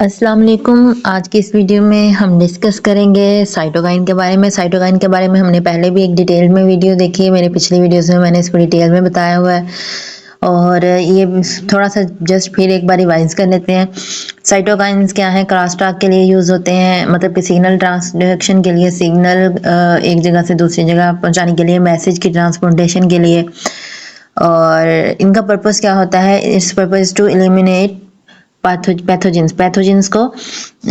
अस्सलाम वालेकुम। आज की इस वीडियो में हम डिस्कस करेंगे साइटोकाइन के बारे में। साइटोकाइन के बारे में हमने पहले भी एक डिटेल में वीडियो देखी है। मेरी पिछली वीडियोस में मैंने इसको डिटेल में बताया हुआ है और ये थोड़ा सा जस्ट फिर एक बार रिवाइज कर लेते हैं। साइटोकाइंस क्या है? क्रॉसटॉक के लिए यूज़ होते हैं, मतलब कि सिग्नल ट्रांसडक्शन के लिए, सिग्नल एक जगह से दूसरी जगह पहुंचाने के लिए, मैसेज की ट्रांसपोर्टेशन के लिए। और इनका पर्पस क्या होता है? It's purpose to eliminate pathogens को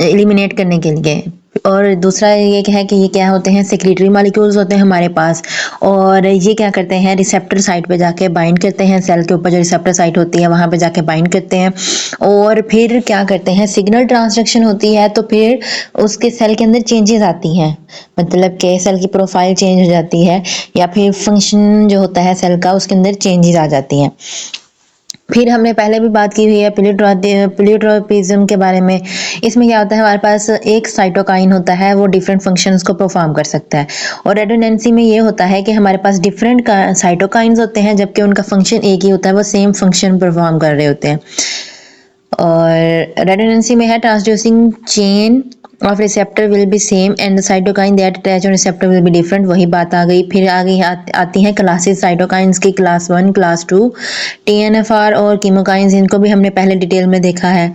एलिमिनेट करने के लिए। और दूसरा ये है कि ये क्या होते हैं? सेक्रेटरी मॉलिक्यूल्स होते हैं हमारे पास, और ये क्या करते हैं? रिसेप्टर साइट पे जाके बाइंड करते हैं। सेल के ऊपर जो रिसेप्टर साइट होती है वहां पे जाके बाइंड करते हैं और फिर क्या करते हैं? सिग्नल ट्रांसडक्शन होती है तो फिर उसके सेल के अंदर चेंजेस आती हैं, मतलब कि सेल की प्रोफाइल चेंज हो जाती है या फिर फंक्शन जो होता है सेल का उसके अंदर चेंजेस आ जाती हैं। फिर हमने पहले भी बात की हुई है प्लीयोट्रोपिज्म के बारे में। इसमें क्या होता है? हमारे पास एक साइटोकाइन होता है, वो डिफरेंट फंक्शंस को परफॉर्म कर सकता है। और रेडोनेंसी में ये होता है कि हमारे पास डिफरेंट साइटोकाइंस होते हैं जबकि उनका फंक्शन एक ही होता है, वो सेम फंक्शन परफॉर्म कर रहे होते हैं। और रेडोनेंसी में है transducing chain of receptor will be same and the cytokine that attach on receptor will be different. वही बात आ गई। फिर आगे आती हैं क्लासेस साइटोकाइंस की, क्लास 1, क्लास 2, टीएनएफआर और कीमोकाइंस। इनको भी हमने पहले डिटेल में देखा है।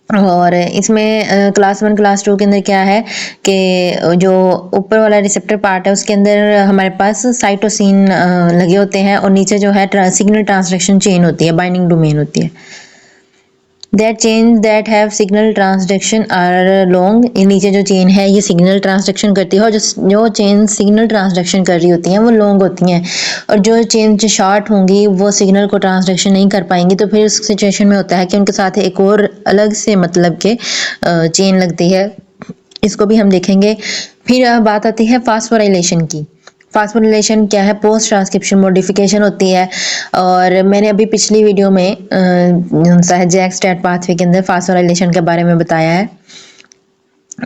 और इसमें क्लास 1 क्लास 2 के अंदर क्या है कि जो ऊपर वाला रिसेप्टर पार्ट है उसके अंदर हमारे पास साइटोसिन लगे होते हैं और नीचे जो है सिग्नल ट्रांसडक्शन चेन होती है, बाइंडिंग डोमेन होती है। That chain that have signal transduction are long. नीचे जो चेन है ये सिग्नल ट्रांसडक्शन करती है और जो चेन सिग्नल ट्रांसडक्शन कर रही होती हैं वो लॉन्ग होती हैं, और जो चेन जो शॉर्ट होंगी वो सिग्नल को ट्रांसडक्शन नहीं कर पाएंगी। तो फिर उस सिचुएशन में होता है कि उनके साथ एक और अलग से मतलब के चेन लगती है। इसको भी हम देखेंगे। फिर बात आती है फास्फोराइलेशन की। फास्फोराइलेशन क्या है? पोस्ट ट्रांसक्रिप्शन मॉडिफिकेशन होती है। और मैंने अभी पिछली वीडियो में जैक स्टैट पाथवे के अंदर फास्फोराइलेशन के बारे में बताया है।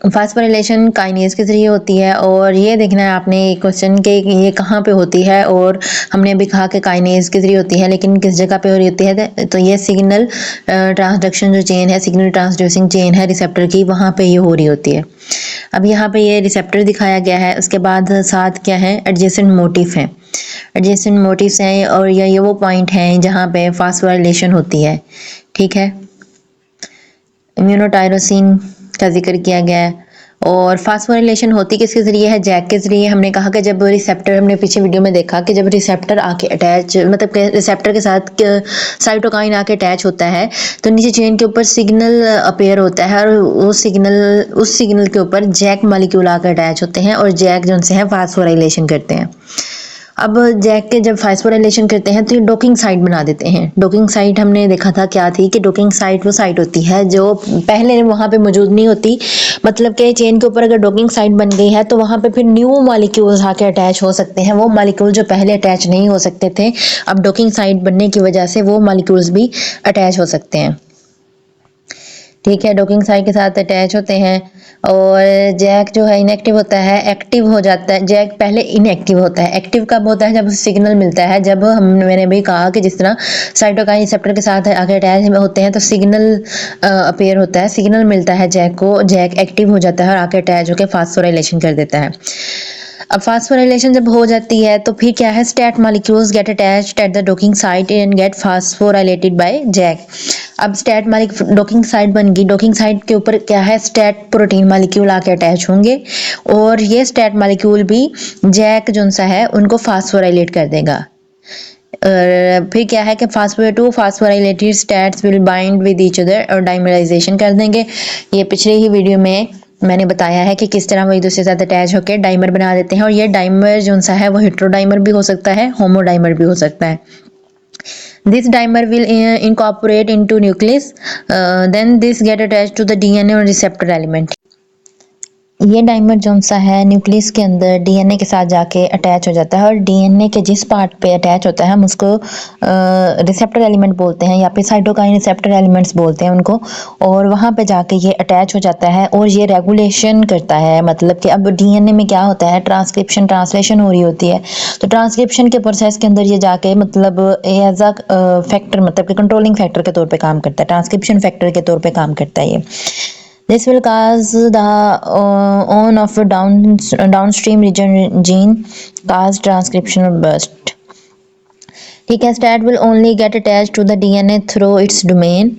फास्फोराइलेशन काइनेज के जरिए होती है और ये देखना है आपने क्वेश्चन के ये कहाँ पे होती है। और हमने अभी कहा कि काइनेज के जरिए होती है, लेकिन किस जगह पे हो रही होती है? तो ये सिग्नल ट्रांसडक्शन जो चेन है, सिग्नल ट्रांसड्यूसिंग चेन है रिसेप्टर की, वहाँ पे ये हो रही होती है। अब यहाँ पे ये रिसेप्टर दिखाया गया है। उसके बाद साथ क्या है? एडजेसेंट मोटिफ है। एडजेसेंट मोटिव्स हैं और ये वो पॉइंट हैं जहाँ पे फास्फोराइलेशन होती है। ठीक है। इम्यूनोटायरोसिन का जिक्र किया गया है। और फास्फोराइलेशन होती किसके जरिए है? जैक के जरिए। हमने कहा कि जब रिसेप्टर, हमने पीछे वीडियो में देखा कि जब रिसेप्टर आके अटैच, मतलब रिसेप्टर के साथ साइटोकाइन आके अटैच होता है तो नीचे चेन के ऊपर सिग्नल अपेयर होता है और उस सिग्नल के ऊपर जैक मॉलिक्यूल आकर अटैच होते हैं और जैक जो उनसे है फास्फोराइलेशन करते हैं। अब जैक के जब फास्फोराइलेशन करते हैं तो ये डॉकिंग साइट बना देते हैं। डॉकिंग साइट हमने देखा था क्या थी कि डॉकिंग साइट वो साइट होती है जो पहले वहां पे मौजूद नहीं होती। मतलब कि चेन के ऊपर अगर डॉकिंग साइट बन गई है तो वहां पे फिर न्यू मॉलिक्यूल्स आके अटैच हो सकते हैं। वो मॉलिक्यूल जो पहले अटैच नहीं हो सकते थे, अब डॉकिंग साइट बनने की वजह से वो मॉलिक्यूल्स भी अटैच हो सकते हैं। ठीक है, डॉकिंग साइट के साथ अटैच होते हैं। और जैक जो है इनएक्टिव होता है, एक्टिव हो जाता है। जैक पहले इनएक्टिव होता है। एक्टिव कब होता है? जब सिग्नल मिलता है। जब मैंने भी कहा कि जिस तरह साइटोकाइन रिसेप्टर के साथ आगे अटैच होते हैं तो सिग्नल अपेयर होता है, सिग्नल मिलता है जैक को, जैक एक्टिव हो जाता है और आके अटैच होकर फास्फोराइलेशन कर देता है। अब फास्फोराइलेशन जब हो जाती है तो फिर क्या है? STAT molecules get attached at the docking site and get phosphorylated by JAK. अब स्टैट मॉलिक्यूल डॉकिंग साइट बन गई। डॉकिंग साइट के ऊपर क्या है? स्टैट प्रोटीन मॉलिक्यूल आके अटैच होंगे और ये स्टैट मॉलिक्यूल भी जैक जो सा है उनको फास्फोराइलेट कर देगा। फिर क्या है कि phosphorylated stats will bind with each other और डाइमराइजेशन कर देंगे। ये पिछले ही वीडियो में मैंने बताया है कि किस तरह वो एक दूसरे के साथ अटैच होकर डाइमर बना देते हैं। और ये डाइमर जो सा है वो हेटेरोडाइमर भी हो सकता है, होमोडाइमर भी हो सकता है। This dimer will incorporate into nucleus. Then this get attached to the DNA और receptor element. ये डाइमर जो सा है न्यूक्लियस के अंदर डीएनए के साथ जाके अटैच हो जाता है और डीएनए के जिस पार्ट पे अटैच होता है हम उसको रिसेप्टर एलिमेंट बोलते हैं या फिर साइटोकाइन रिसेप्टर एलिमेंट्स बोलते हैं उनको। और वहाँ पे जाके ये अटैच हो जाता है और ये रेगुलेशन करता है, मतलब कि अब डीएनए में क्या होता है, ट्रांसक्रिप्शन ट्रांसलेशन हो रही होती है, तो ट्रांसक्रिप्शन के प्रोसेस के अंदर ये जाके मतलब एज अ फैक्टर, मतलब कि कंट्रोलिंग फैक्टर के तौर पे काम करता है, ट्रांसक्रिप्शन फैक्टर के तौर पे काम करता है ये। This will cause the on of a downstream region gene cause transcriptional burst. ठीक है, stat will only get attached to the DNA through its domain.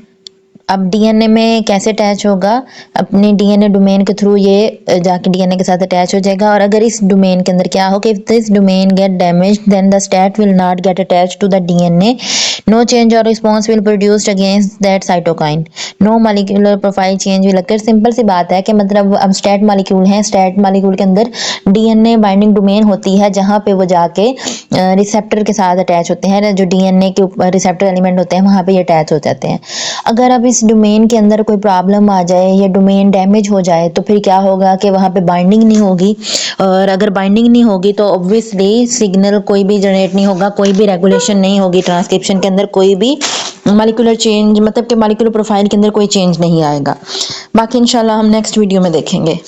अब डीएनए में कैसे अटैच होगा, अपने डीएनए डोमेन के थ्रू ये जाके डीएनए के साथ अटैच हो जाएगा। और अगर इस डोमेन के अंदर क्या हो कि if this domain get damaged then the STAT will not get attach to the DNA, no change और response will produced against that cytokine, no molecular profile change will occur. Simple सी बात है कि मतलब अब स्टैट मॉलिक्यूल है, STAT molecule के अंदर डीएनए बाइंडिंग डोमेन होती है जहाँ पे वो जाके रिसेप्टर के साथ अटैच होते हैं, जो डीएनए के ऊपर रिसेप्टर एलिमेंट होते हैं वहाँ पे ये अटैच हो जाते हैं। अगर अब इस डोमेन के अंदर कोई प्रॉब्लम आ जाए या डोमेन डैमेज हो जाए तो फिर क्या होगा कि वहाँ पे बाइंडिंग नहीं होगी, और अगर बाइंडिंग नहीं होगी तो ऑब्वियसली सिग्नल कोई भी जनरेट नहीं होगा, कोई भी रेगुलेशन नहीं होगी, ट्रांसक्रिप्शन के अंदर कोई भी मॉलिक्यूलर चेंज, मतलब कि मॉलिक्यूलर प्रोफाइल के अंदर कोई चेंज नहीं आएगा। बाकी इंशाल्लाह हम नेक्स्ट वीडियो में देखेंगे।